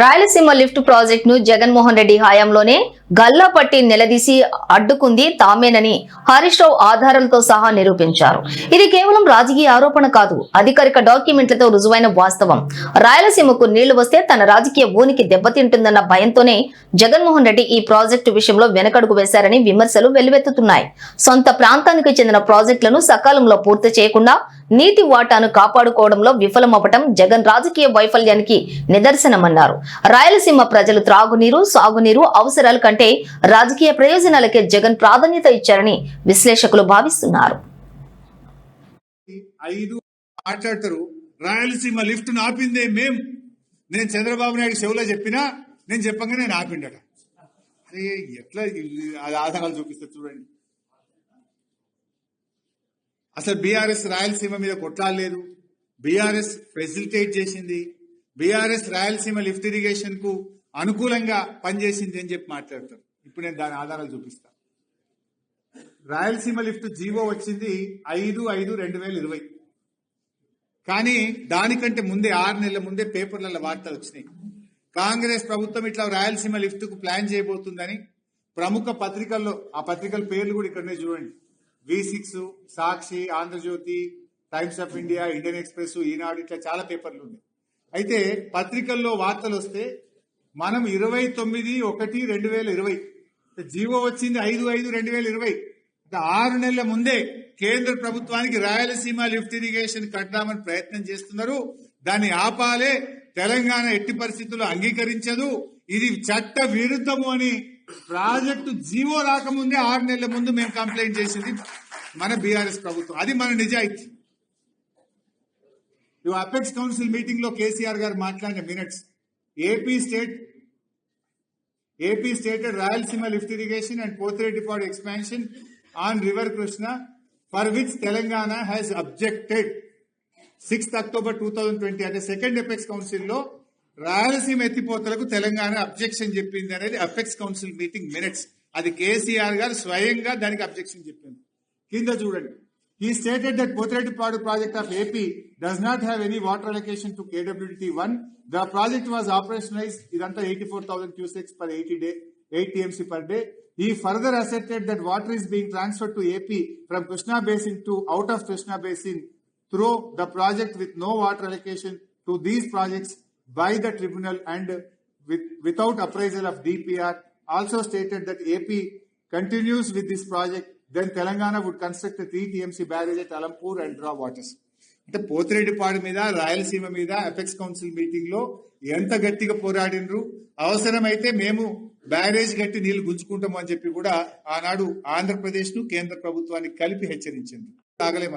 Rayalaseema lift project ను జగన్మోహన్ రెడ్డి హయాంలోనే గల్లాపట్టి నిలదీసి అడ్డుకుంది తామేనని హరీష్ రావు ఆధారాలతో సహా నిరూపించారు. ఇది కేవలం రాజకీయ ఆరోపణ కాదు, అధికారిక డాక్యుమెంట్లతో రుజువైన వాస్తవం. రాయలసీమకు నీళ్లు వస్తే తన రాజకీయ ఊనికి దెబ్బతింటుందన్న భయంతోనే జగన్మోహన్ రెడ్డి ఈ ప్రాజెక్టు విషయంలో వెనకడుగు వేశారని విమర్శలు వెల్లువెత్తుతున్నాయి. సొంత ప్రాంతానికి చెందిన ప్రాజెక్టులను సకాలంలో పూర్తి చేయకుండా నీటి వాటాను కాపాడుకోవడంలో విఫలమవ్వటం జగన్ రాజకీయ వైఫల్యానికి నిదర్శనమన్నారు. రాయలసీమ ప్రజలు త్రాగునీరు, సాగునీరు అవసరాల కంటే రాజకీయ ప్రయోజనాలకే జగన్ ప్రాధాన్యత ఇచ్చారని విశ్లేషకులు భావిస్తున్నారు. మాట్లాడతారు రాయలసీమ లిఫ్ట్ ఆపిందే నేను చంద్రబాబు నాయుడు చెవులో చెప్పినా నేను చెప్పంగా నేను ఆపిండట. అరే ఎట్లా అది ఆధారాలు చూపిస్తే చూడండి. అసలు బీఆర్ఎస్ రాయలసీమ మీద కొట్లాడలేదు, బీఆర్ఎస్ ఫెసిలిటేట్ చేసింది, బీఆర్ఎస్ రాయలసీమ లిఫ్ట్ ఇరిగేషన్ కు అనుకూలంగా పనిచేసింది అని చెప్పి మాట్లాడతారు. ఇప్పుడు నేను దాని ఆధారాలు చూపిస్తా. రాయలసీమ లిఫ్ట్ జీవో వచ్చింది 5/5/2020. కానీ దానికంటే ముందే 6 నెలల ముందే పేపర్లలో వార్తలు వచ్చినాయి. కాంగ్రెస్ ప్రభుత్వం ఇట్లా రాయలసీమ లిఫ్ట్ కు ప్లాన్ చేయబోతుందని ప్రముఖ పత్రికల్లో, ఆ పత్రికల పేర్లు కూడా ఇక్కడనే చూడండి, V6, Sakshi, Andhra Jyothy, Times of India, Indian Express, Eenadu, ఇట్లా చాలా పేపర్లు ఉన్నాయి. అయితే పత్రికల్లో వార్తలు వస్తే మనం 29/1/2020 జీవో వచ్చింది 5/5/2020. 6 నెలల ముందే కేంద్ర ప్రభుత్వానికి రాయలసీమ లిఫ్ట్ ఇరిగేషన్ కట్టామని ప్రయత్నం చేస్తున్నారు. దాన్ని ఆపాలే, తెలంగాణ ఎట్టి పరిస్థితుల్లో అంగీకరించదు, ఇది చట్ట విరుద్ధము అని ప్రాజెక్టు జీవో రాకముందే 6 నెలల ముందు మేము కంప్లైంట్ చేసింది మన బీఆర్ఎస్ ప్రభుత్వం. అది మన నిజాయితీ. అపెక్స్ కౌన్సిల్ మీటింగ్ లో కేసీఆర్ గారు మాట్లాడిన minutes, AP stated Rayalaseema lift irrigation and Pothireddypadu expansion on river Krishna for which Telangana has objected 6th October 2020. అంటే సెకండ్ ఎపెక్స్ కౌన్సిల్ లో రాయలసీమ ఎత్తిపోతలకు తెలంగాణ అబ్జెక్షన్ చెప్పింది అనేది అపెక్స్ కౌన్సిల్ మీటింగ్ మినిట్స్. అది కేసీఆర్ గారు స్వయంగా దానికి అబ్జెక్షన్ చెప్పింది. కింద చూడండి. He stated that Pothrettipadu project of AP does not have any water allocation to KWT1. The project was operationalized idanta 84,000 cusecs per 8 TMC per day. He further asserted that water is being transferred to AP from Krishna Basin to out of Krishna Basin through the project with no water allocation to these projects by the tribunal and without appraisal of DPR. Also stated that AP continues with this project, then Telangana would construct a 3 TMC barrage at Alampur and draw waters. అంటే పోతిరెడ్డిపాడు మీద, రాయలసీమ మీద apex council meeting లో ఎంత గట్టిగా పోరాడినరు. అవసరమైతే మేము barrage కట్టి నీళ్లు గుంజుకుంటాము అని చెప్పి కూడా ఆనాడు ఆంధ్రప్రదేశ్ ను కేంద్ర ప్రభుత్వానికి కలిపి హెచ్చరించింది.